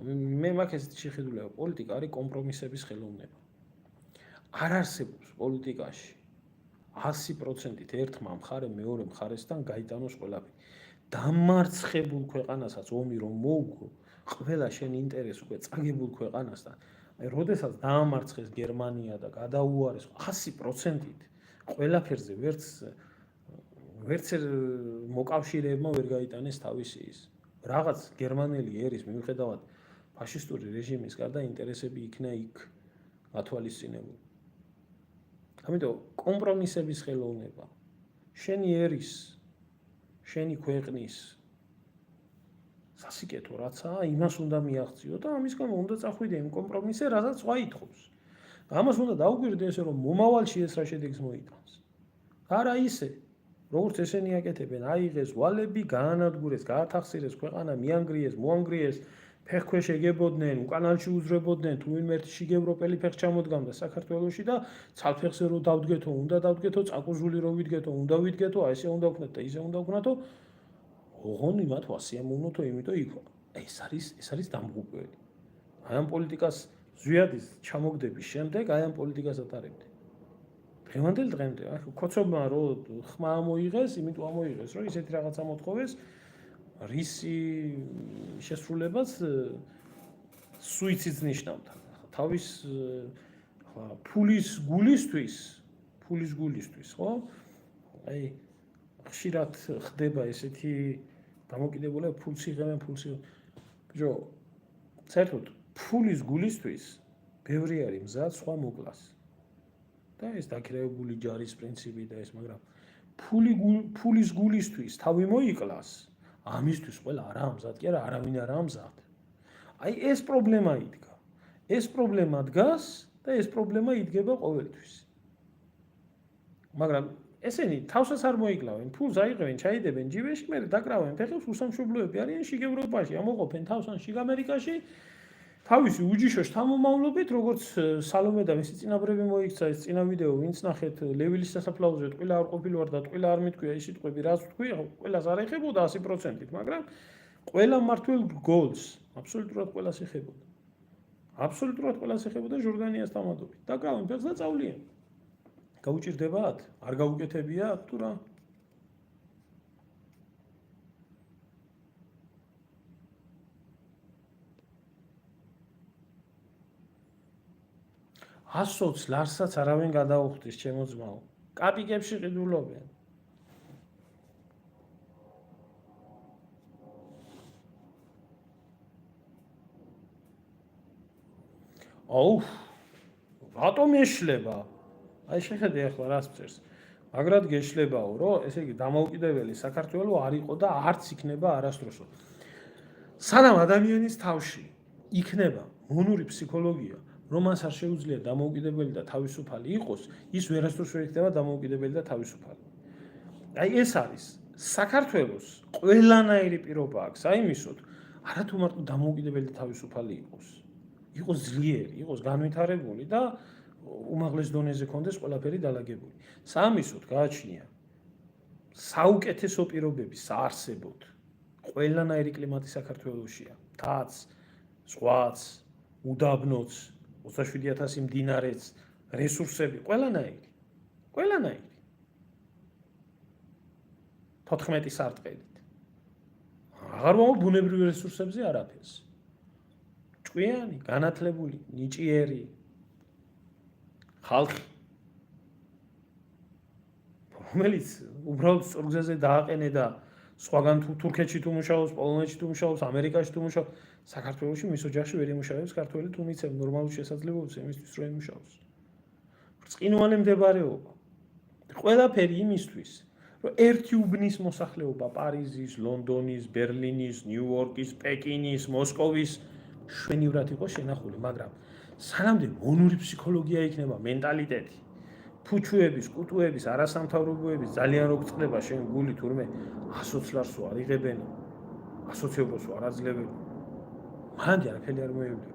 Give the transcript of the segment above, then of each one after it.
მე მაგ ესეთი შეხედულება პოლიტიკა არის კომპრომისების ხელოვნება. არ არსებობს პოლიტიკაში 100%-ით ერთმა მხარემ მეორე მხარესთან გაიტანოს ყველაფერი. დამარცხებულ ქვეყანასაც ომი რომ მოუგო, ყველა შენ ინტერესს უკვე წაგებულ ქვეყანასთან. აი, როდესაც დაამარცხეს გერმანია და გადაუარეს 100%-ით ყველაფერზე ვერც მოკავშირეებმა ვერ გაიტანეს თავისი ის. რაღაც გერმანელი ერის მიუხედავად ფაშისტური რეჟიმის გარდა ინტერესები იქნა იქ გათვალისწინებული. ამიტომ კომპრომისების ხელოვნება შენი ერის, შენი ქვეყნის სასიკეთო რაცაა, იმას უნდა მიაღწიო და ამის გამო უნდა წახვიდე იმ კომპრომისზე, რასაც სხვა ითხოვს. ამას უნდა დაუკვირდე ესე, რომ მომავალში ეს რა შედეგს მოიტანს. არა ისე, როგორც ესენი აკეთებენ, აიღეს ვალები, გაანადგურეს, გაათახსირეს ქვეყანა, მიანგრიეს, მოანგრიეს, ფეხქვეშ ეგებოდნენ, უკანალში უძრებოდნენ, თუ ვინმე შიგ ევროპელი ფეხს ჩამოდგამდა საქართველოში და ცალფეხზე რო დავდგეთო, უნდა დავდგეთო, წაკუზული რო ვიდგეთო, უნდა ვიდგეთო, აი ესე უნდა ვქნათ და ისე უნდა ვქნათო. ოღონდ იმათ ვასიამოვნოთო, იმიტომ იქ ეს არის დამღუპველი. აი ამ პოლიტიკას ზვიადის ჩამოგდების შემდეგ აი ამ პოლიტიკას ატარებდნენ. დღევანდელ დღემდე, აი ქოცობმა რო ხმა ამოიღეს, იმიტომ ამოიღეს, რომ ისეთი რაღაცა მოთხოვეს, რისი შესრულებას სუიციდს ნიშნავდა. თავის ფულის გულისთვის, ხო? აი ხშირად ხდება ესეთი დამოკიდებულება ფულს იღებენ, ბიჭო, საერთოდ ფულის გულისთვის ბევრი არის მზად სხვა მოკლას. და ეს დაქირავებული ჯარის პრინციპი და ეს, მაგრამ ფულის გულისთვის თავი მოიკლას, ამისთვის ყველა არაა მზად, კი არა, არავინ არაა მზად. აი ეს პრობლემა იდგა. ეს პრობლემა დგას და ეს პრობლემა იდგება ყოველთვის. მაგრამ ესენი თავსაც არ მოიკლავენ, ფულს აიღებენ, ჩაიდებენ ჯიბეში, მერე დაკრავენ ფეხებს, უსამშობლოები არიან შიგ ევროპაში, ამოყოფენ თავს ან შიგ ამერიკაში. თავისი უჯიშოს თამომავლობით, როგორც სალომე და მისი წინაპრები მოიქცა ეს წინა ვიდეო, ვინც ნახეთ ლევილის სასაფლაოზე, ტყილა არ ყოფილვარ და ტყილა არ მithქვია ის სიტყვები, რაც ვთქვი, ყველას არ ეხებოდა 100%-ით, მაგრამ ყველა მართულ გოლს აბსოლუტურად ყველას ეხებოდა. აბსოლუტურად ყველას ეხებოდა ჟორდანიას თამადობით. დაკრავენ ფეხს და წავლიან. გაუჭირდებათ? არ გაუკეთებიათ თუ რა? ასოც ლარსაც არავინ გადაუხდის ჩემო ძმაო. კაპიკებში ყიდულობენ. აუ, რატომ ეშლება? აი შეხედე ახლა რას წერს. მაგრად გეშლებაო, რომ ესე იგი დამოუკიდებელი საქართველო არ იყო და არც იქნება არასდროსო. სანამ ადამიანის თავში იქნება მონური ფსიქოლოგია, რომ მას არ შეუძლია დამოუკიდებელი და თავისუფალი იყოს, ის ვერასდროს ვერ იქნება დამოუკიდებელი და თავისუფალი. აი ეს არის საქართველოს ყველანაირი პირობა აქვს აიმისოთ, არა თუ მარტო დამოუკიდებელი და თავისუფალი იყოს ძლიერი, იყოს განვითარებული და უმაღლეს დონეზე კონდეს ყველაფერი დალაგებული. საამისოდ გააჩნია საუკეთესო პირობები საარსებოდ. ყველანაირი კლიმატი საქართველოშია. თაც, ზღვაც, უდაბნოც, 27,000 მდინარეც, რესურსები, ყველანაირი. 14 სარტყელით. აღარ მომავალ ბუნებრივ რესურსებზე არაფერს. ჭკვიანი, განათლებული, ნიჭიერი ხალხი, რომელიც უბრალოდ სწორგზაზე დააყენე და სხვაგან თუ თურქეთში თუ მუშაობს, პოლონეთში თუ მუშაობს, ამერიკაში თუ მუშაობს, საქართველოში მის ოჯახში ვერ იმუშავებს ქართველი თუ მიცემ ნორმალურ შესაძლებლობებს იმისთვის რომ იმუშაოს. ბრწყინვალე მდებარეობა. ყველაფერი იმისთვის, რომ ერთი უბნის მოსახლეობა პარიზის, ლონდონის, ბერლინის, ნიუ-იორკის, პეკინის, მოსკოვის შვენივრად იყოს შენახული, მაგრამ სანამდე მონური ფსიქოლოგია იქნება, მენტალიტეტი, ფუჩუების, კუტუების, არასამთავრობოების ძალიან რო გწყდება შენ გული თურმე 120 არ იღებენ, ასოციაციობას არ აძლევენ. მანამდე არაფერი არ მოევლება.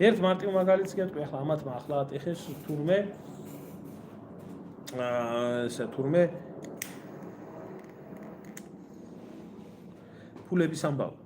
ერთ მარტივ მაგალითს გეტყვი, ახლა ამათმა ახლა ატეხეს თურმე ფულების ამბავი.